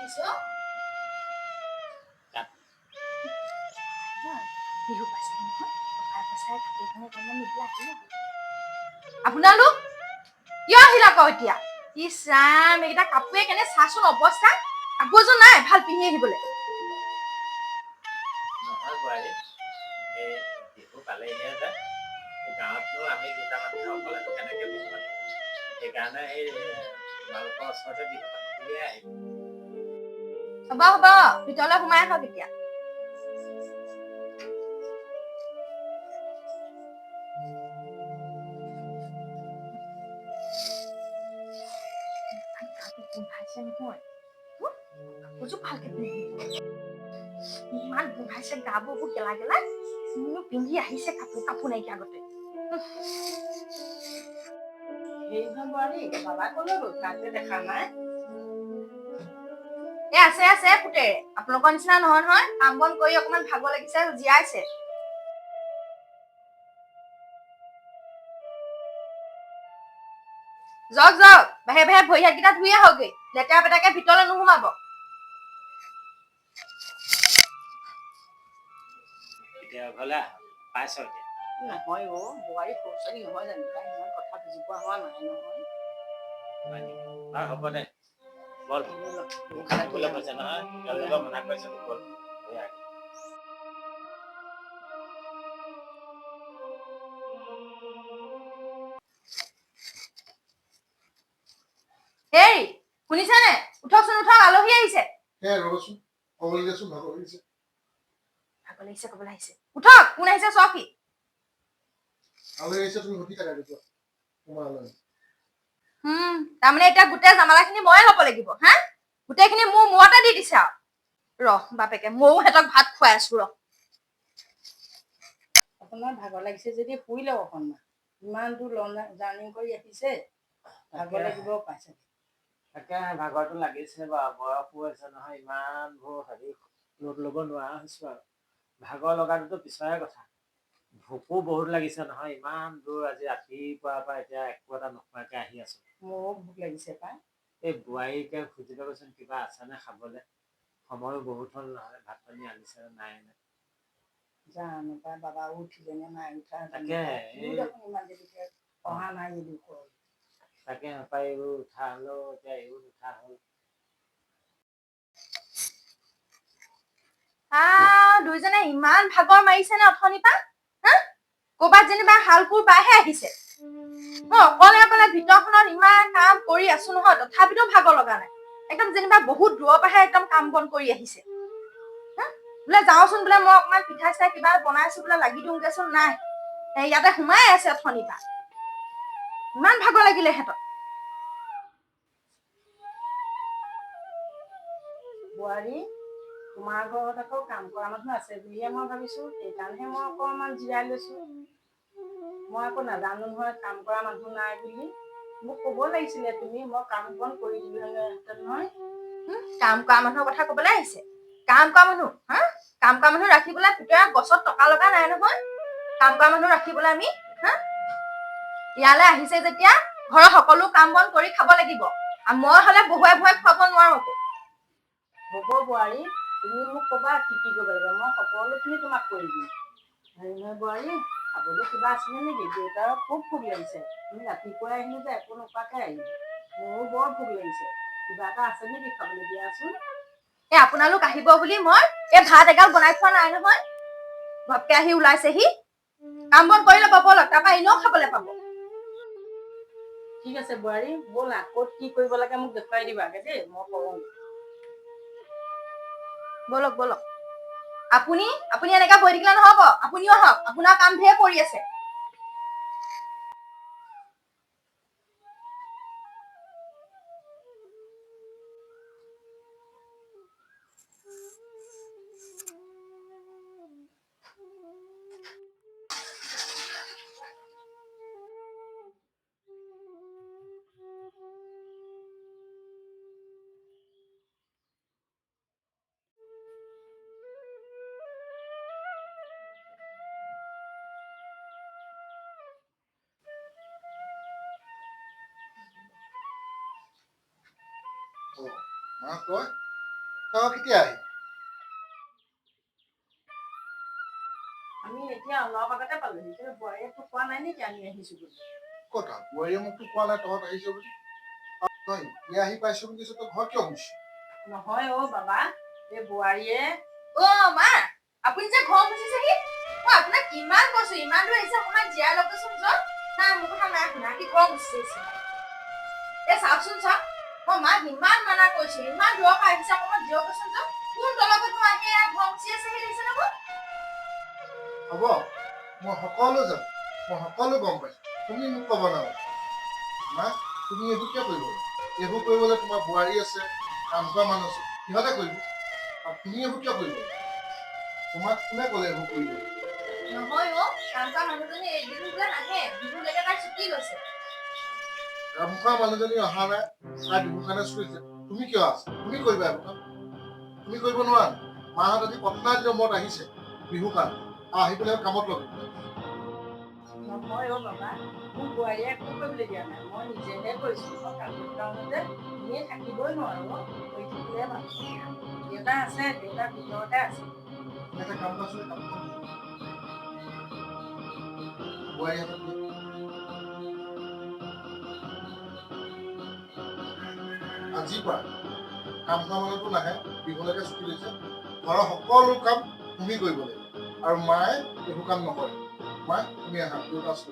আহিছো বিহু পাইছে নহয় টকা পইচাই কাপোৰখনে অকণমান নিবলৈ আহিলে আপোনালোক কিয় আহিলা আকৌ এতিয়া ইছ ৰাম এইকেইটা কাপোৰে কেনে চাচোন অৱস্থা কাপোৰযোৰ নাই ভাল পিন্ধি আহিবলৈ নহয় বোৱাৰী এই বিহু পালেহিহে যে গাঁৱতনো আমি দুটা মানুহে অকলে কেনেকৈ বিহু পাতিম সেইকাৰণে এই তোমালোকৰ ওচৰতে বিহু পাতিম বুলিয়ে আহিব হ'ব হ'ব ভিতৰলৈ সোমাই আহক এতিয়া গোন্ধাইছে নহয় কাপোৰযোৰ ভালকে পিন্ধি ইমান গোন্ধাইছে গাবোৰ বহুত গেলা গেলা পিন্ধি আহিছে কাপোৰ নাইকিয়া আগতে বাবা কলৈ গ'ল তাকে দেখা নাই আছে পুতেৰে আপোনালোকৰ নিচিনা নহয় নহয় কাম বন কৰি অকমান ভাগৰ লাগিছে জীয়াইছে যাওক বাহিৰে বাহিৰে ভৰি হাতকেইটা ধুই আহকগৈ লেতেৰা পেটাকে ভিতৰলৈ নোসোমাব এতিয়া ঘৰলৈ পাইছ এতিয়া নহয় অ বোৱাৰী সৰু ছোৱালী নহয় জানো তাই ইমান কথা বুজি পোৱা হোৱা নাই নহয় হ'ব দে বল খাবলৈ কৈছে নহয় তেওঁলোকক মনা কৰিছে বল হেই শুনিছানে উঠকচোন উঠক আলহী আহিছে ৰ'বচোন ক'বলৈ দিয়াচোন ভাগৰ লাগিছে ক'বলৈ আহিছে উঠক কোন আহিছে চকী আলহী আহিছে তুমি সুধি থাকা দেখুৱা তোমাৰ আলহী তাৰমানে এতিয়া গোটেই জামালাখিনি ময়ে ল'ব লাগিব হা গোটেইখিনি মোৰ মূৰতে দি দিছে আৰু বাপেকে ময়ো সিহঁতক ভাত খুৱাই আছো আপোনাৰ ভাগৰ লাগিছে যদি শুই লওক অকণমান ইমান দূৰ জাৰ্ণি কৰি আহিছে ভাগৰ লাগিব পাইছে তাকে ভাগৰটো লাগিছে বাৰু বয়সো হৈছে নহয় ইমানবোৰ লোড ল'ব নোৱাৰা হৈছো আৰু ভাগৰ লগাটোতো পিছৰে কথা ভোকো বহুত লাগিছে নহয় ইমান দূৰ আজি ৰাতিপুৱাৰ পৰা এতিয়া একো এটা নোখোৱাকে আহি আছো মোৰো ভোক লাগিছে পাই এই বোৱাৰীকে খুজিবচোন কিবা আছেনে খাবলৈ সময়ো বহুত হ'ল নহয় ভাত পানী আনিছে নাই জানো পাই বাবাও উঠিলে নে নাই উঠা তাকে ইমান দেৰিকে অহা নাই যদি তাকে নাপাই এইবোৰ উঠা হলেও এতিয়া এইবোৰ উঠা হ'ল দুইজনে ইমান ভাগৰ মাৰিছে নে অথনিৰ পৰা হা ক'ৰবাত যেনিবা হালকুৰ বাইহে আহিছে অকলে ভিতৰখনত ইমান কাম কৰি আছো নহয় তথাপিতো ভাগৰ লগা নাই একদম যেনিবা বহুত দূৰৰ পৰাহে একদম কাম বন কৰি আহিছে বোলে যাওঁচোন বোলে মই অকমান পিঠা চিঠা কিবা বনাইছো বোলে লাগি দিওঁগেচোন নাই ইয়াতে সোমাই আছে অথনিৰ পৰা ইমান ভাগৰ লাগিলে সিহঁতক বোৱাৰী তোমাৰ ঘৰত আকৌ কাম কৰা মানুহ আছে বুলিহে মই ভাবিছো সেইকাৰণেহে মই অকণমান জিৰাই লৈছো মই আকৌ নাজানো নহয় কাম কৰা মানুহ নাই বুলি মোক ক'ব লাগিছিলে তুমি মই কাম বন কৰি দিলো নহয় কাম কৰা মানুহৰ কথা কবলৈ আহিছে কাম কৰা মানুহ কাম কৰা মানুহ ৰাখিবলৈ গছত টকা লগা নাই নহয় কাম কৰা মানুহ ৰাখিবলৈ আমি ইয়ালৈ আহিছে যেতিয়া ঘৰৰ সকলো কাম বন কৰি খাব লাগিব আৰু মই হলে বহুৱাই বহুৱাই খুৱাব নোৱাৰো হ'ব বোৱাৰী তুমি মোক ক'বা কি কৰিব লাগে মই সকলোখিনি তোমাক কৰি দিম হেৰি নহয় বোৱাৰী খাবলৈ কিবা আছিলে নেকি দেউতাৰ খুব ভোক লাগিছে তুমি ৰাতিপুৱাই আহিলো যে একো নোখোৱাকৈ আহিলো মোৰো বৰ ভোক লাগিছে কিবা এটা আছে নেকি খাবলৈ দিয়াচোন আপোনালোক আহিব বুলি মই এই ভাত এগাল বনাই থোৱা নাই নহয় ঘপকে আহি ওলাইছেহি কাম বন কৰি ল'ব ব'লক তাৰপৰা এনেও খাবলৈ পাব ঠিক আছে বোৱাৰী ব'লা ক'ত কি কৰিব লাগে মোক দেখুৱাই দিবাগে দেই মই কৰোঁ ব'লক আপুনি এনেকা বহি থাকিলে নহব আপুনিও আহক আপোনাৰ কাম ধেৰ কৰি আছে মা কয় তই কেতিয়া আহিল? আমি এতিয়া অলপ আগতে পালোহি কিন্তু বোৱাৰীয়ে তোক কোৱা নাই নেকি আমি আহিছো বুলি কথা বোৱাৰীয়ে মোকতো কোৱা নাই তহঁত আহিছ বুলি। তই এতিয়া আহি পাইছ বুলি কৈছ, তই ঘৰ কিয় গৈছ? নহয় অ' বাবা এই বোৱাৰীয়ে অ' মা আপুনি যে ঘৰ মুচিছেহি, মই আপোনাক কিমান কৈছো ইমান দূৰ আহিছে অকণমান জীয়াই ল'বচোন যত। নাই মোৰ কথা নাই শুনা, কি ঘৰ মুচিছে। এই চাওকচোন চাওক, মই মাক ইমান মানা কৰিছো, ইমান দূৰৰ পৰা আহিছে অকণমান জীয়কচোন যত। কোন তলবত মই আহি ঘৰ মুচি আছেহি দেখিছে নে মোক? হ'ব, মই সকলো যাম, মই সকলো গম পাইছো, তুমি মোক ক'ব নালাগে। মা তুমি এইবোৰ কিয় কৰিব? এইবোৰ কৰিবলৈ তোমাৰ বোৱাৰী আছে, কাম কৰা মানুহ আছে, সিহঁতে কৰিব। আৰু তুমি এইবোৰ কিয় কৰিব? তোমাক কোনে ক'লে এইবোৰ কৰিব? নহয় অ', কাম কৰা মানুহজনী এদিন বোলে নাহে, বিহুলৈকে তাই ছুটি লৈছে। কাম কৰা মানুহজনী অহা নাই, তাই বিহুৰ কাৰণে চুইছে, তুমি কিয় আছা? তুমি কৰিবা এইবোৰ কাম? তুমি কৰিব নোৱাৰা? মাহঁত আজি পটনা দিনৰ মূৰত আহিছে বিহু কাৰণে, আৰু আহি পেলাই কামত লগাব। নহয় অ' বাবা মোক বোৱাৰীয়ে একো কৰিবলৈ দিয়া নাই মই নিজেহে কৰিছো মই কাপোৰ কাৰণতে এনেই থাকিবই নোৱাৰো কৰি থাকিলে ভাল দেউতা আছে দেউতা ভিতৰতে আছে এটা কাম কৰাচোন, কাপোৰখন বোৱাৰী হাতত দিয়া। আজিৰ পৰা কাম কৰা মানুহতো নাহে, বিহুলৈকে ছুটি লৈছে, ঘৰৰ সকলো কাম তুমি কৰিব লাগিব, আৰু মায়ে এইবোৰ কাম নকৰে। মা তুমি আহা, দেউতা আছো।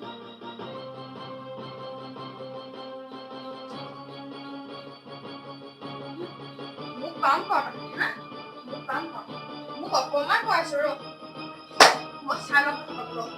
মোক কাম কৰা হা? মোক কাম কৰা, মোক অকণমান কৰাইছো ৰ, মই চাই ল'ম কাপোৰ।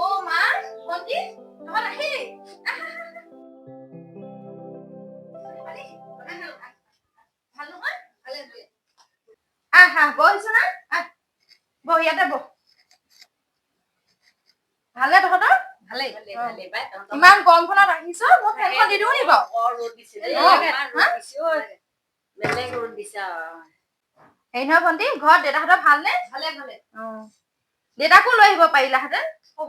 অ' মা, ভণ্টি, তহঁত আহিলি? ভাল নহয়? ভালে ভালে। আহ বহিছো না? বহ ইয়াতে বহ। ভালে তহঁতৰ? ভালেই ভালেই পাই ইমান গৰমখনত আহিছ, মই ফেনখন দি দিওঁ নি বাৰু? ৰ'দ দিছে বেলেগ ৰ'দ দিছে হেৰি নহয় ভণ্টি, ঘৰত দেউতাহঁতৰ ভালনে? ভালে ভালে। অ' দেউতাকো লৈ আহিব পাৰিলাহেঁতেন।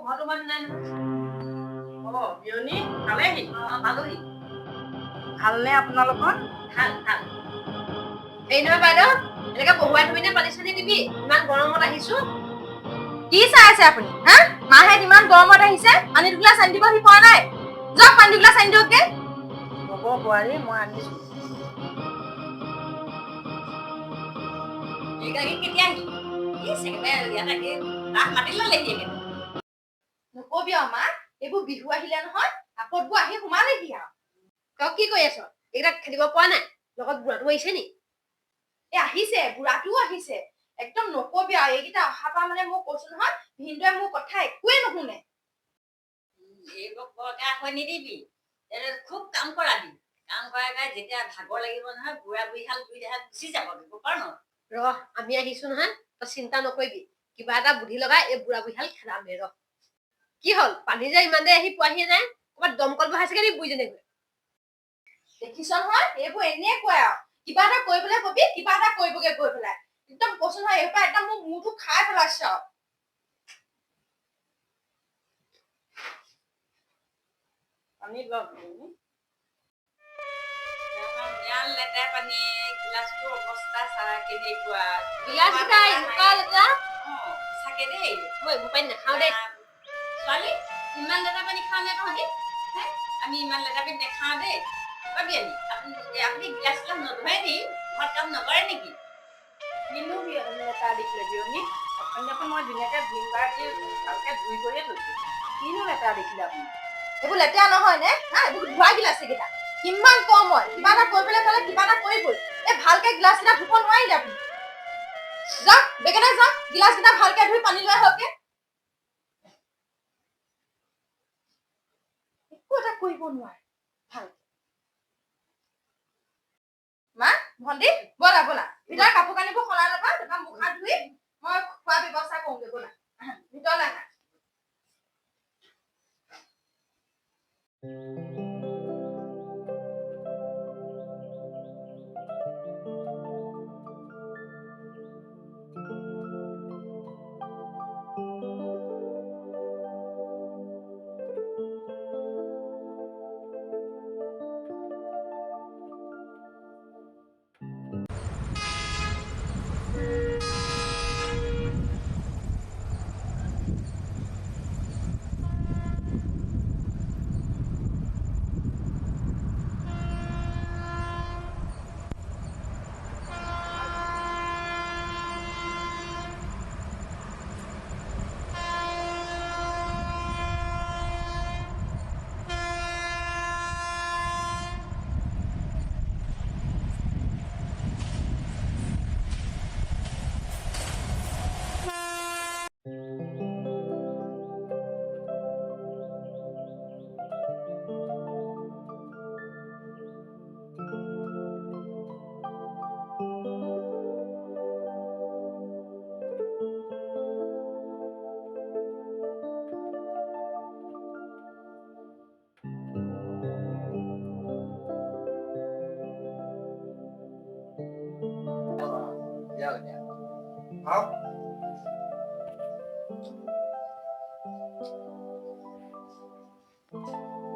ঘৰটো মানুহ নাই নহয় বিয়নী পালেহি পালোহি ভালনে আপোনালোকৰ? ভাল ভাল হেৰি নহয় বাইদেউ, এনেকে বহুৱাই থবি নে পানী চানী দিবি? ইমান গৰমত আহিছো। কি চাই আছে আপুনি? হা? মাহে ইমান গৰমত আহিছে, পানী দুগিলাচ আনি দিব সি পৰা নাই। যাওক পানী দুগিলাচ আনি দিয়কগে। হ'ব বোৱাৰী মই আনিছো কেতিয়া আহিলি? নকবি আৰু মা, এইবোৰ বিহু আহিলে নহয়, আপদবোৰ আহি সোমালেহি আৰু। তই কি কৰি আছ? এইকেইটা খেদিব পৰা নাই? লগত বুঢ়াটো আহিছে নি? এই আহিছে, বুঢ়াটোও আহিছে। একদম নকবি আৰু, এইকেইটা অহাৰ পৰা মানে মই কৈছো নহয়, ভিনদেউৱে মোৰ কথা একোৱে নুশুনে। নিদিবি খুব কাম কৰা দিন কাম কৰাই যেতিয়া ভাগৰ লাগিব নহয় বুঢ়া বুঢ়ীহাল দুই দেহাত গুচি যাব পাৰ ন ৰহ আমি আহিছো নহয় তই চিন্তা নকৰিবি কিবা এটা বুদ্ধি লগাই এই বুঢ়া বুঢ়ীহাল খেদামে ৰহ কি হল পানী যে ইমান দেৰি আহি পোৱাহিয়ে নাই ক'ৰবাত দমকল বহাইছেগে নি বুঢ়ীজনী গৈ দেখিছ নহয়, এইবোৰ এনেকুৱাই আৰু। কিবা এটা কৰিবলৈ কবি, কিবা এটা কৰিবগে গৈ পেলাই। একদম কৈছো নহয়, এইৰ পৰা একদম মোৰ মূৰটো খাই পেলাইছে আৰু। পানী লওক ইমান লেতেৰা পানী গিলাচটোৰ অৱস্থা চাহ কেনেকুৱা গিলাচ কেইটা এনেকুৱা লেতেৰা চাকে দেই মই এইবোৰ পানী নাখাওঁ দেই ছোৱালী ইমান লেতেৰা পানী খাওঁ নে তহঁতি আমি ইমান লেতেৰা পানী নাখাওঁ দেই পাবি আপুনি গিলাচ গিলাচ নধুৱাই নি ঘৰত কাম নকৰে নেকি কিনো লেতেৰা দেখিলে বিয়নী অথনিখন মই ধুনীয়াকে ভিমবাৰ দি ভালকে ধুই কৰিয়ে থৈছো কিনো লেতেৰা দেখিলে আপুনি এইবোৰ লেতেৰা নহয় নে? হা, এইবোৰ ধোৱাই গিলাচ এইকেইটা। কিমান কম হয়, কিবা এটা কৰিবলৈ গ'লে কিবা এটা কৰিবই। এই ভালকে গিলাচ কেইটা ধুব নোৱাৰিলে আপুনি? যাওক, বেগেটা যাওক, গিলাচ কেইটা ভালকে ধুই পানী লৈ আহকগে। একো এটা কৰিব নোৱাৰে ভাল মা ভণ্টি ব'লা ব'লা ভিতৰৰ কাপোৰ কানিবোৰ সলাই ল'বা তাৰপৰা মুখ হাত ধুই মই খোৱা ব্যৱস্থা কৰোঁগৈ ব'লা ভিতৰলৈ আহা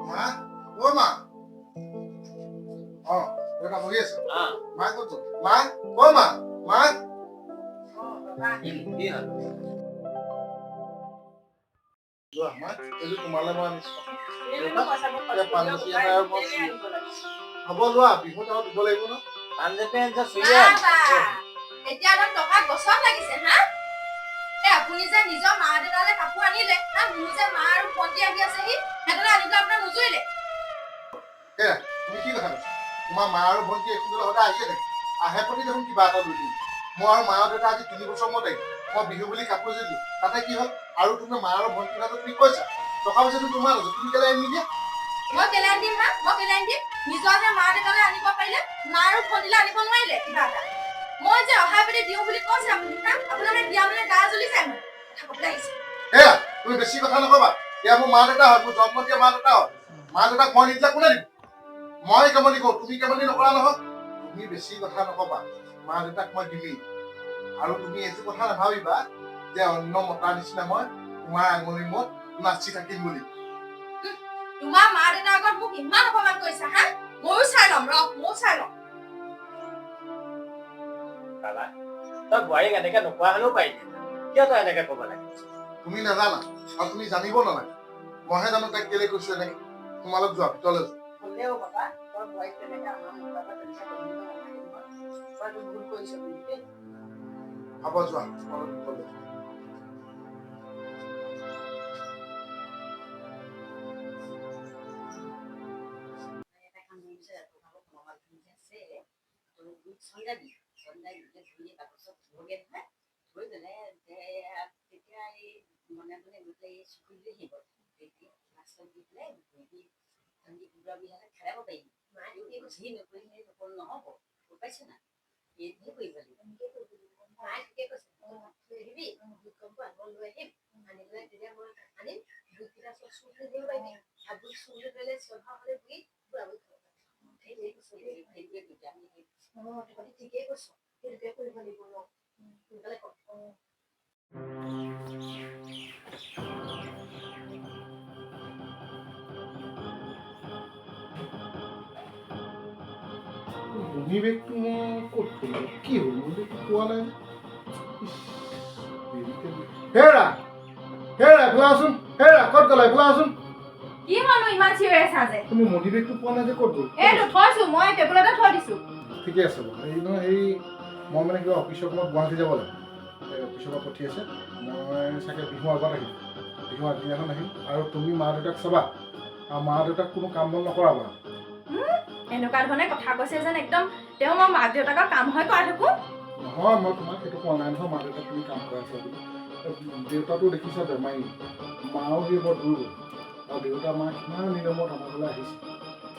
মা অ মা অ দেউতা বহি আছে মা ক'ত গ'ল মা অ মা মা কি হ'ল যোৱা মা এইটো তোমালৈ মই আনিছো হ'ব লোৱা বিহুত আৰু দিব লাগিব ন পাঞ্জাবী আনিছে এতিয়া অলপ টকা গছত লাগিছে হা আপুনি যে নিজৰ মা দেউতালে কাপোৰ আনিলে হা মোৰ যে মা আৰু ভণ্টি আহি আছেহি সিহঁতলৈ আনিবলৈ আপোনাৰ নুজুৰিলে সেয়া তুমি কি কথা কৈছা তোমাৰ মা আৰু ভণ্টি এখন সদায় আহিয়ে থাকে আহে প্ৰতি দেখোন কিবা এটা লৈ দিম মই আৰু মা আৰু দেউতা আজি 3 বছৰ মূৰত আহিম মই বিহু বুলি কাপোৰ যে দিলোঁ তাতে কি হ'ল আৰু তুমি মা আৰু ভণ্টিৰ মাজত তুমি কৈছা টকা পইচাটো তোমাৰ লগত তুমি কেলে আনি নিদিয়া মই কেলে আনি দিম হা মই কেলে আনি দিম নিজৰ যে মা দেউতালৈ আনিব পাৰিলে মা আৰু ভণ্টিলৈ আনিব নোৱাৰিলে কিবা এটা মই যে অহা পেটি দিওঁ বুলি কৈছে আপুনি হা আপোনালোকে দিয়া মানে গা জ্বলি যায় মোৰ কথা ক'বলৈ আহিছে সেয়া তুমি বেছি কথা নকবা এয়া মোৰ মা দেউতা হয় মোৰ জন্ম দিয়া মা দেউতা হয় মা দেউতাক মই নিদিলে কোনে দিব মই কেমনি কৰো তুমি কেমনি নকৰা নহয় তুমি বেছি কথা নকবা মা দেউতাক মই দিমেই আৰু তুমি এইটো কথা নাভাবিবা যে অন্য মতাৰ নিচিনা মই তোমাৰ আঙুলিৰ মূৰত নাচি থাকিম বুলি তোমাৰ মা দেউতাৰ আগত মোক ইমান অপমান কৰিছা হা ময়ো চাই ল'ম ময়ো চাই ল'ম বাবা তই বোৱাৰীক এনেকে নোকোৱা হ'লেও পাৰিলি কিয় তই এনেকে ক'ব লাগে তুমি নাজানা আৰু তুমি জানিব নালাগে মইহে জানো তাইক কেলে কৈছো এনেকে তোমালোক যোৱা ভিতৰলৈ যোৱা হ'লেও বাবা তই বোৱাৰীক তেনেকে আমাৰ মুখৰ পৰা তেনেকে কৰিব নালাগে নহয় তইতো ভুল কৰিছ বুলি দেই হ'ব যোৱা তোমালোক ভিতৰলৈ যোৱা এটা কাম কৰিছে তোমালোক মোবাইল ফোন যে আছে চন্দাবি ধুই তাৰপিছত ধুবগৈ নহয় ধুই পেলাই তেতিয়া এই মনে মনে গোটেই চুকুৰি আহিব তেতিয়া লাষ্টত দি পেলাই ধুই কুকুৰা বিহালে খেলাব পাৰিবি মায়ে যি নকৰিলে নহ'ব গম পাইছে না এইটোহে কৰিব লাগিব মায়ে ঠিকে কৈছে থৈ আহিবি ভূমিকম্প আগত লৈ আহিম আনি পেলাই তেতিয়া মই আনিম ভূতকেইটা চব চুৰ দিব পাৰিবি আৰু ভূত চুৰ কৰিলে চভা হ'লে ভূত বুঢ়াবোৰ ঠিকেই কৈছ সেইটোকে কৰিব লাগিব সোনকালে কৰ মণি বেগটো মই ক'ত থলো কি হ'ল মণি বেগটো পোৱা নাই হেৰা হেৰা এফালে হেৰা ক'ত গ'লা এফালে আছোন কি মানুহ ইমান চিঞৰি আছা যে তুমি মণি বেগটো পোৱা নাই যে ক'ত গ'ল এইটো থৈছো মই টেবুলতে থৈ দিছো ঠিকে আছে বাৰু এই নহয় এই মই মানে কিবা অফিচৰ সময়ত গুৱাহাটী যাব লাগে এই অফিচৰ পৰা পঠিয়াইছে মই চাগে বিহু আগত আহিম বিহু আগদিনাখন আহিম আৰু তুমি মা দেউতাক চাবা আৰু মা দেউতাক কোনো কাম বন নকৰাবা এনেকুৱা ধৰণে কথা কৈছে যেন একদম তেওঁ মই মাক দেউতাকৰ কাম হয় কৰাই থাকো নহয় মই তোমাক সেইটো কোৱা নাই নহয় মা দেউতাক তুমি কাম কৰাইছা বুলি দেউতাটো দেখিছা বেমাৰী মাও সেই বৰ দুৰ্বল আৰু দেউতা মা কিমান নিয়মত আমাৰ ঘৰলৈ আহিছে।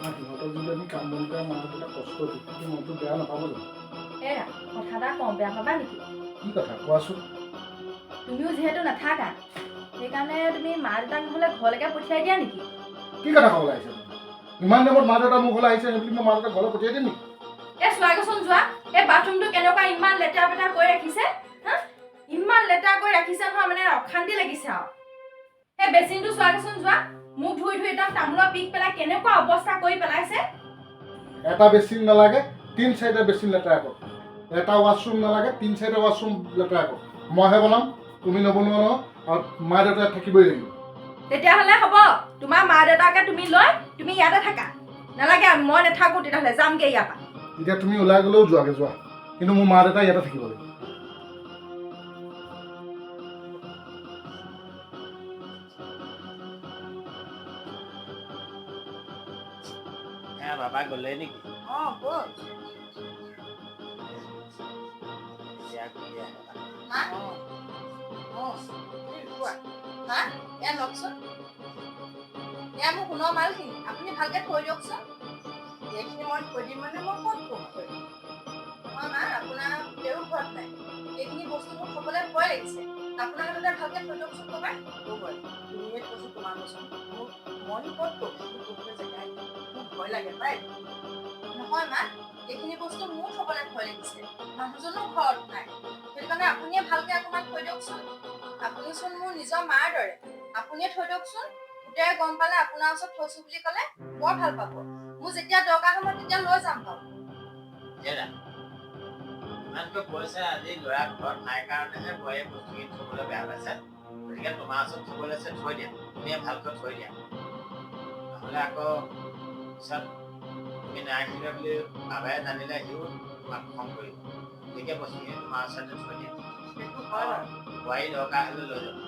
আৰু সিহঁতক যদি আমি কাম বন কৰা মা দেউতা কষ্ট দিওঁ কিন্তু মনটো বেয়া নাপাব জানো? এৰা কথা এটা কওঁ, বেয়া পাবা নেকি? কি কথা কোৱাচোন? তুমিও যিহেতু নাথাকা সেইকাৰণে তুমি মা দেউতাক নহ'লে ঘৰলৈকে পঠিয়াই দিয়া নেকি? কি কথা ক'বলৈ আহিছে তুমি? ইমান টাইমত মা দেউতা মোৰ ঘৰলৈ আহিছে সেইবুলি মই মা দেউতাক ঘৰলৈ পঠিয়াই দিম নেকি? এই চোৱাগৈচোন যোৱা, এই বাথৰুমটো কেনেকুৱা ইমান লেতেৰা পেতেৰা কৰি ৰাখিছে। হা, ইমান লেতেৰা কৰি ৰাখিছে নহয়, মানে অশান্তি লাগিছে আৰু। সেই বেচিনটো চোৱাগৈচোন যোৱা, মুখ ধুই ধুই একদম তামোলৰ পিক পেলাই কেনেকুৱা অৱস্থা কৰি পেলাইছে। এটা বেচিন নালাগে 3-4টা বেচিন লেতেৰা কৰ। এটা ৱাছৰুম নালাগে 3-4টা ৱাছৰুম লেতেৰা কৰ। মইহে বনাম, তুমি নবনোৱা নহয়, আৰু মা দেউতাই থাকিবই লাগিব। তেতিয়াহ'লে হ'ব, তোমাৰ মা দেউতাকে তুমি লৈ তুমি ইয়াতে থাকা। নালাগে, মই নাথাকো, তেতিয়াহ'লে যামগে ইয়াৰ পৰা। এতিয়া তুমি ওলাই গ'লেও যোৱাগে যোৱা, কিন্তু মোৰ মা দেউতা ইয়াতে থাকিব লাগিব। বাবা গ'লে নেকি? গ'ল। এতিয়া ঘূৰি আহে। মা, কোৱা। মা, এয়া লওকচোন। এয়া মোৰ সোণৰ মালখিনি, আপুনি ভালকে থৈ দিয়কচোন। এইখিনি মই থৈ দিম মানে মই ক'ত থ'ম? নহয় মা, আপোনাৰ দেউ ঘৰত নাই। এইখিনি বস্তু মোৰ থবলৈ ভয় লাগিছে। আপোনাৰ লগতে ভালকে থৈ দিয়কচোন ক'ৰবাত। তুমিয়ে কৈছো তোমাৰ বস্তু মই ক'ত থ'ম? মোৰ থ'বলৈ জেগাই নাই। মোৰ ভয় লাগে পাই। নহয় মা, এইখিনি বস্তু মোৰ থবলৈ ভয় লাগিছে। মানুহজনো ঘৰত নাই। সেইটো কাৰণে আপুনিয়ে ভালকে অকণমান থৈ দিয়কচোন। আপুনিচোন মোৰ নিজৰ মাৰ দৰে। আপুনিয়ে থৈ দিয়কচোন। গোটেই গম পালে আপোনাৰ ওচৰত থৈছো বুলি ক'লে বৰ ভাল পাব। মোৰ যেতিয়া দৰকাৰ হ'ব তেতিয়া লৈ যাম বাৰু। ইমানকৈ কৈছে আজি ল'ৰা ঘৰত নাই কাৰণেহে বয়ে বস্তুখিনি থবলৈ বেয়া পাইছে। গতিকে তোমাৰ ওচৰত থব লৈছে, থৈ দিয়া। তুমিয়ে ভালকৈ থৈ দিয়া, নহ'লে আকৌ পিছত তুমি নাৰাখিলে বুলি বাবাই জানিলে সিও তোমাক খং কৰিব। গতিকে বস্তুখিনি তোমাৰ ওচৰতে থৈ দিয়া। সেইটো হয় বাৰু। বোৱাৰী দৰকাৰ হ'লে লৈ যাবা।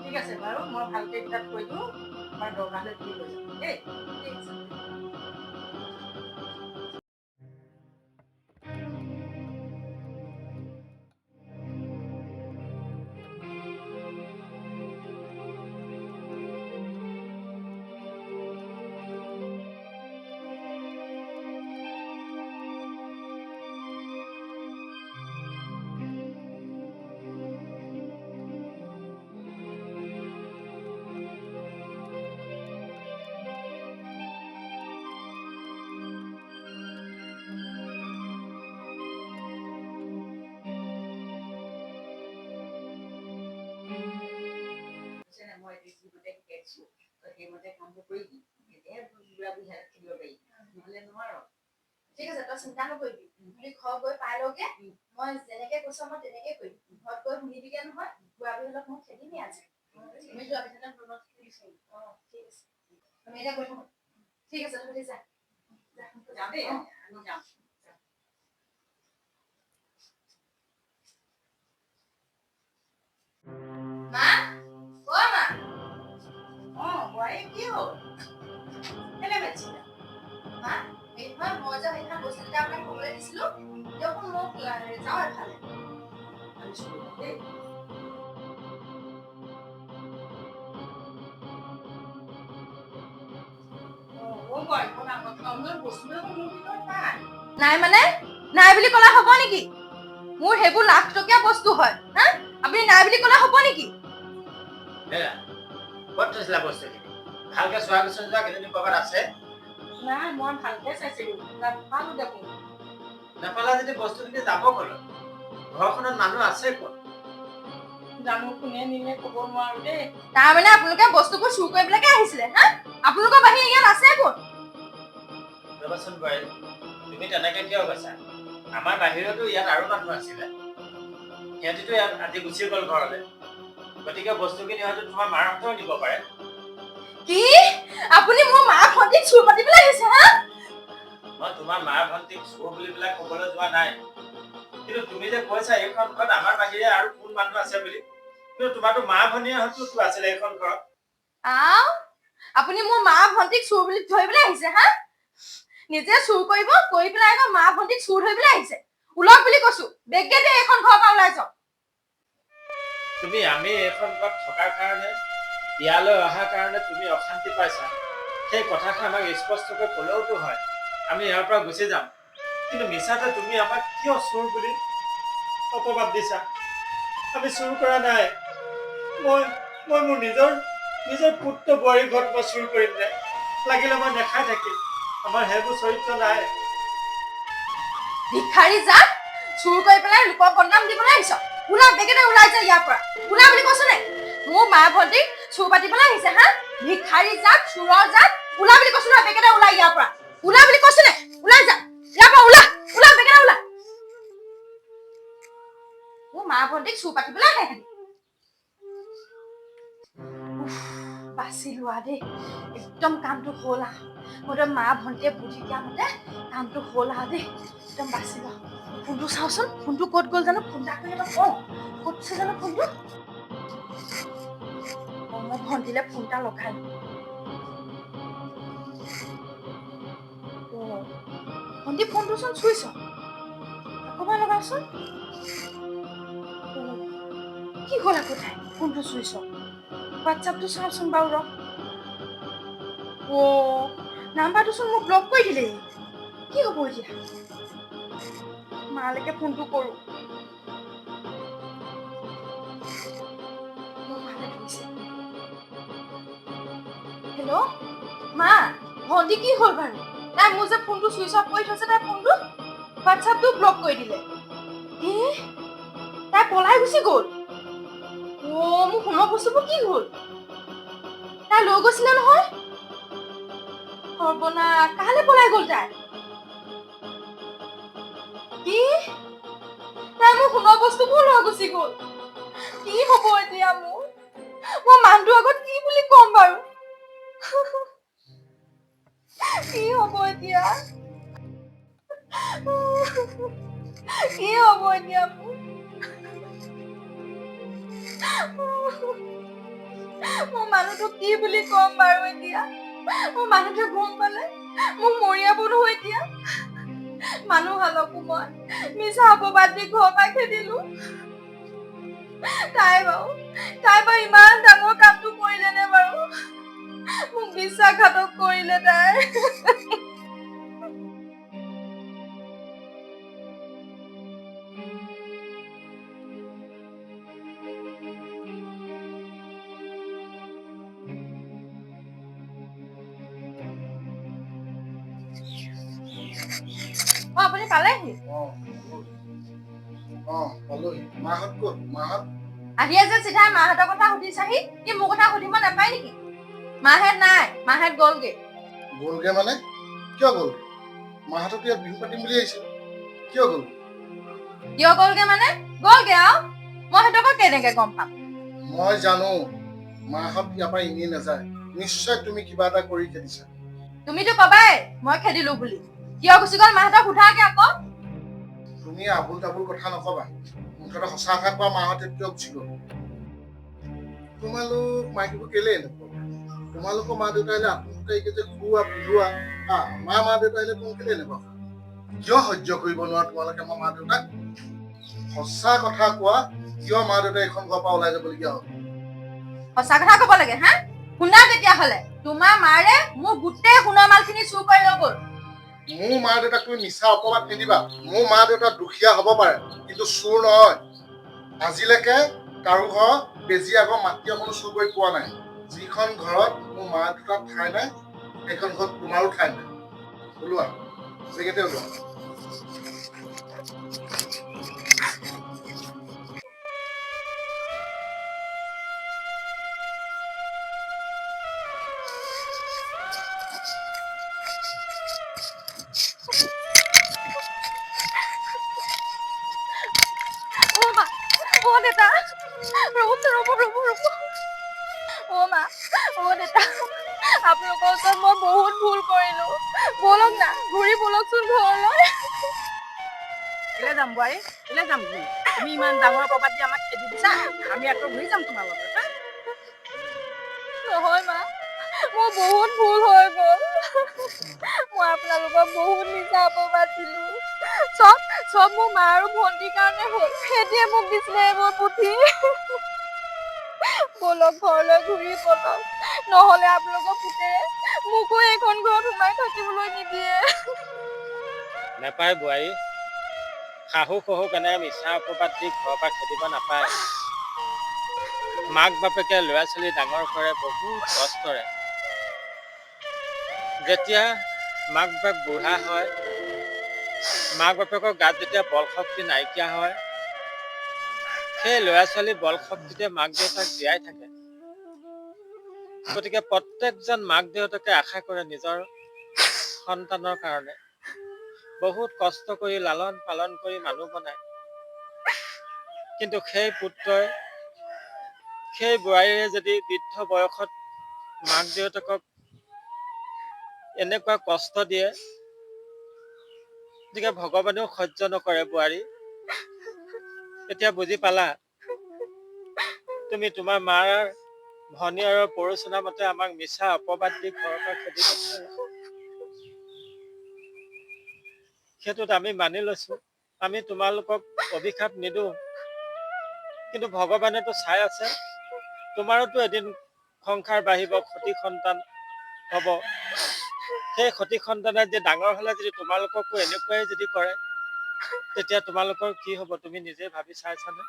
ঠিক আছে বাৰু, মই ভালকৈ কিতাপ থৈ দিওঁ, তোমাৰ দৰকাৰ হ'লে তুমি লৈ যাম দেই। ঠিক আছে। মই যিমতে শিকাইছো তই সেইমতে কামবোৰ কৰিবি, তেতিয়াহে বুঢ়া বুঢ়ী থাকিব পাৰি, নহ'লে নোৱাৰ। ঠিক আছে, তই চিন্তা নকৰিবি। তুমি ঘৰ গৈ পাই লগে, মই যেনেকে কৈছো মই তেনেকে কৰিম। ঘৰত গৈ শুনিবিগে নহয়, বুঢ়া বুঢ়ীহঁতক মই খেদিমেই আজি। তুমি যোৱা পিছতে ৰুমত খেদিছো। ঠিক আছে। তুমি এতিয়া গৈ থাকো। ঠিক আছে, তুমি যা। যাওঁ দেই, আমি যাওঁ। মা, অ মা, বোৱাৰী কি হ'ল? কেলে মাতিছিলা? মা, সেইদিনা মই যে সেইদিনা বস্তু কেইটা আপোনাক ক'বলৈ দিছিলো, দিয়কচোন মোক যাওঁ এফালে। আনিছোঁ দেই। বোৱাৰী মই ডাঙৰ খাওঁলৈ বস্তুবোৰ মোৰ ভিতৰত নাই। নাই মানে? নাই বুলি ক'লে হ'ব নেকি? মোৰ সেইবোৰ লাখ টকীয়া বস্তু হয়। হা, আপুনি নাই বুলি ক'লে হ'ব নেকি? ক'ত থৈছিলা বস্তুখিনি? ভালকে চোৱা গৈছে যোৱা, কেইজনী ক'ৰবাত আছে। নাই, মই ভালকৈ চাইছিলোঁ, নাপালোঁ দেখোন। নাপালা যদি বস্তুখিনি যাব ক'লৈ? ঘৰখনত মানুহ আছে ক'ত? জানো কোনে নিলে ক'ব নোৱাৰো দেই। তাৰমানে আপোনালোকে বস্তুবোৰ চুৰ কৰিবলৈকে আহিছিলে। হা, আপোনালোকৰ বাহিৰে ইয়াত আছে কোন? ৰবাচোন বোৱাৰী, তুমি তেনেকে কিয় কৈছা? আমাৰ বাহিৰতো ইয়াত আৰু মানুহ আছিলে। সিহঁতিতো ইয়াত আজি গুচি গ'ল ঘৰলৈ। গতিকে বস্তুখিনি হয়তো তোমাৰ মাৰ হাততেও নিব পাৰে। কি? আপুনি মোৰ মা ভণ্টিক চুৰ মাতিবলৈ আহিছে? হা, মই তোমাৰ মা ভণ্টিক চুৰ বুলি পেলাই ক'বলৈ যোৱা নাই। কিন্তু তুমি যে কৈছা এইখন ঘৰত আমাৰ বাহিৰে আৰু কোন মানুহ আছে বুলি, কিন্তু তোমাৰতো মা ভনীয়ে হয়তো আছিলে এইখন ঘৰত। আপুনি মোৰ মা ভণ্টিক চুৰ বুলি ধৰিবলৈ আহিছে? হা, নিজে চুৰ কৰি পেলাই আকৌ মা ভণ্টিক চুৰ ধৰিবলৈ আহিছে। ওলক বুলি কৈছো, বেগে দিয়ে এইখন ঘৰৰ পৰা ওলাই যাওক। আমি এইখন ঘৰত থকাৰ কাৰণে ইয়ালৈ অহাৰ কাৰণে তুমি অশান্তি পাইছা, সেই কথাষাৰ আমাক স্পষ্টকৈ ক'লেওতো হয় আমি ইয়াৰ পৰা গুচি যাম। কিন্তু মিছাতে তুমি আমাক কিয় চোৰ বুলি অপবাদ দিছা? আমি চুৰ কৰা নাই। মই মই মোৰ নিজৰ পুত্ৰ বোৱাৰীৰ ঘৰত মই চুৰ কৰিম নে? লাগিলে মই নেখাই থাকিম। আমাৰ সেইবোৰ চৰিত্ৰ নাই। ভিক্ষাৰী জাত চুৰ কৰি পেলাই লোকৰ বদনাম দিবলৈ আহিছ। ওলা বেগেতে ওলাই যা ইয়াৰ পৰা। ওলা বুলি কৈছো নে? মোৰ মা ভণ্টিক চুৰ পাতিবলৈ আহিছে হা? ভিক্ষাৰী জাত চুৰৰ জাত ওলা বুলি কৈছো না বেগেতে ওলাই ইয়াৰ পৰা। ওলা বুলি কৈছো নে? ওলাই যা ইয়াৰ পৰা ওলা ওলা বেগেতে ওলা। মোৰ মা ভণ্টিক চুৰ পাতিবলৈ আহে। বাচি লোৱা দেই, একদম কামটো হ'ল আহ। মোৰ মা ভণ্টিয়ে বুদ্ধি দিয়া মতে কামটো হ'ল আহ দেই, একদম বাচি লোৱা। ফোনটো চাওচোন, ফোনটো ক'ত গ'ল জানো? ফোন এটা কৰি এবাৰ কওঁ, ক'ত আছে জানো ফোনটো? মই ভণ্টিলে ফোন এটা লগাই দিওঁ। ভণ্টি ফোনটো চোন চুইছ, আকৌবাৰ লগাচোন। কি হ'ল আকৌ তাই ফোনটো চুইছ? হোৱাটছআপটো চাওচোন বাৰু ৰ। নাম্বাৰটো চোন মোক ব্লক কৰি দিলে। কি হ'ব এতিয়া? মালৈকে ফোনটো কৰো। হেল্ল' মা, ভণ্টি কি হ'ল বাৰু? তাই মোৰ যে ফোনটো চুইচ অফ কৰি থৈছে, তাই ফোনটো হোৱাটছআপটো ব্লক কৰি দিলে। তাই পলাই গুচি গ'ল। মোৰ সোণৰ বস্তুবোৰ কি হ'ল? তাই লৈ গৈছিলে নহয়। সৰ্বনাশ, কালৈ পলাই গ'ল তাই? তাই মোৰ সোণৰ বস্তুবোৰ লৈ গুচি গ'ল। কি হ'ব এতিয়া মোৰ? মই মানুহটোৰ আগত কি বুলি ক'ম বাৰু? কি হ'ব এতিয়া? কি হ'ব এতিয়া মোৰ? মোৰ মানুহটোক কি বুলি ক'ম বাৰু এতিয়া? মোৰ মানুহটোৱে গম পালে মোক মৰিয়াব নহয় এতিয়া। মানুহ হালকো মই মিছা অপবাদ দি ঘৰ পৰা খেদিলো। তাই বাৰু ইমান ডাঙৰ কামটো কৰিলে নে বাৰু? মোক বিশ্বাসঘাতক কৰিলে তাই। আপুনি পালেহি? পালোহি। মাহঁত ক'ত? মাহঁত আহিয়ে যে চিধাই মাহঁতৰ কথা সুধিছাহি, কি মোৰ কথা সুধিব নাপায় নেকি? মাহঁত নাই, মাহঁত গ'লগে। গ'লগে মানে? কিয় গ'লগে? মাহঁতক ইয়াত বিহু পাতিম বুলি আহিছিল, কিয় গ'ল? কিয় গ'লগে মানে? গ'লগে আৰু। মই সিহঁতক কেনেকে গম পাম? মই জানো মাহঁত ইয়াৰ পৰা এনেই নাযায়। নিশ্চয় তুমি কিবা এটা কৰি খেদিছা। তুমিতো কবাই মই খেদিলো বুলি। কিয় গুচি গ'ল মাহঁতক সোধাকে আকৌ। তুমি আবুল তাবুল কথা নকবা। মুঠতে সঁচা কথা কোৱা, মাহঁতে কিয় গুচি গ'ল? তোমালোক মাইকীবোৰ কেলে এনেকুৱা? তোমালোকৰ মা দেউতা আহিলে আপোনালোকে যে খুওৱা বুজোৱা, আমাৰ মা দেউতা আহিলে তোমাক কেলে এনেকুৱা? কিয় সহ্য কৰিব নোৱাৰা তোমালোকে আমাৰ মা দেউতাক? সঁচা কথা কোৱা, কিয় মা দেউতাই এইখন ঘৰৰ পৰা ওলাই যাবলগীয়া হ'ল? সঁচা কথা কব লাগে হা? শুনা তেতিয়াহ'লে, তোমাৰ মাৰে মোৰ গোটেই সোণৰ মালখিনি চুৰ কৰি লৈ গ'ল। মোৰ মা দেউতাক তুমি মিছা অপবাদ নিদিবা। মোৰ মা দেউতা দুখীয়া হ'ব পাৰে, কিন্তু চোৰ নহয়। আজিলৈকে কাৰো ঘৰৰ বেজি আগৰ মাটি অকণো চুৰ কৰি পোৱা নাই। যিখন ঘৰত মোৰ মা দেউতাৰ ঠাই নাই, সেইখন ঘৰত তোমাৰো ঠাই নাই। ওলোৱা, বেগেতে ওলোৱা। দেউতা, ৰ'ব। মা, দেউতা, আপোনালোকৰ ওচৰত মই বহুত ভুল কৰিলো। ব'লক না, ঘূৰি ব'লকচোন ঘৰলৈ। কেলে যাম বোৱাৰী? কেলে যাম ঘূৰি? তুমি ইমান ডাঙৰ অপবাদ দি আমাক খেদি দিছা, আমি আকৌ ঘূৰি যাম তোমাৰ লগত। নহয় মা, মোৰ বহুত ভুল হৈ গ'ল। মই আপোনালোকক বহুত মিছা অপবাদ দিলো। চব মোৰ মা আৰু ভণ্টিৰ কাৰণে হ'ল। সেহেঁতিয়ে মোক দিছিলে এইবোৰ পুথি। বলক ঘৰলৈ ঘূৰি বলক, নহলে আপোনালোকৰ পুতেৰে মোকো এইখন ঘৰত সোমাই থাকিবলৈ নিদিয়ে। নাপায় বোৱাৰী, শাহু শহুক এনে মিছা অপবাদ দি ঘৰৰ পৰা খেদিব নাপায়। মাক বাপেকে ল'ৰা ছোৱালী ডাঙৰ কৰে বহুত কষ্টৰে। যেতিয়া মাক বাপেক বুঢ়া হয়, মাক বাপেকৰ গাত যেতিয়া বল শক্তি নাইকিয়া হয়, সেই ল'ৰা ছোৱালী বল শক্তিতে মাক দেউতাক জীয়াই থাকে। গতিকে প্ৰত্যেকজন মাক দেউতাকে আশা কৰে নিজৰ সন্তানৰ কাৰণে বহুত কষ্ট কৰি লালন পালন কৰি মানুহ বনায়। কিন্তু সেই পুত্ৰই সেই বোৱাৰীয়ে যদি বৃদ্ধ বয়সত মাক দেউতাকক এনেকুৱা কষ্ট দিয়ে, গতিকে ভগৱানেও সহ্য নকৰে। বোৱাৰী, এতিয়া বুজি পালা? তুমি তোমাৰ মাৰ ভনী আৰু পৰোচনা মতে আমাক মিছা অপবাদ দি ঘৰৰ পৰা খেদি পঠিয়ালা। সেইটোত আমি মানি লৈছো, আমি তোমালোকক অভিশাপ নিদিওঁ। কিন্তু ভগৱানেতো চাই আছে, তোমাৰোতো এদিন সংসাৰ বাঢ়িব, সতি সন্তান হব। সেই সতি সন্তানে যে ডাঙৰ হলে যদি তোমালোককো এনেকুৱাই যদি কৰে, তেতিয়া তোমালোকৰ কি হব তুমি নিজে ভাবি চাইছানে?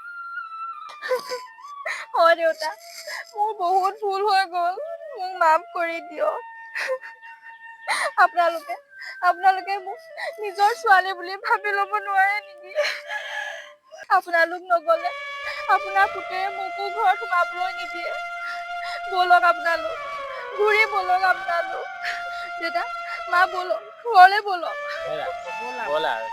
হয় দেউতা, মোৰ বহুত ভুল হৈ গ'ল, মোক মাফ কৰি দিয়ক। আপোনালোকে মোক নিজৰ ছোৱালী বুলি ভাবি ল'ব নোৱাৰে নেকি? আপোনালোক নগলে আপোনাৰ পুতেৰে মোকো ঘৰত সোমাবলৈ নিদিয়ে। বলক আপোনালোক, ঘূৰি বলক আপোনালোক। দেউতা, মা বলক, ঘৰলে বলক। ব'লা আৰু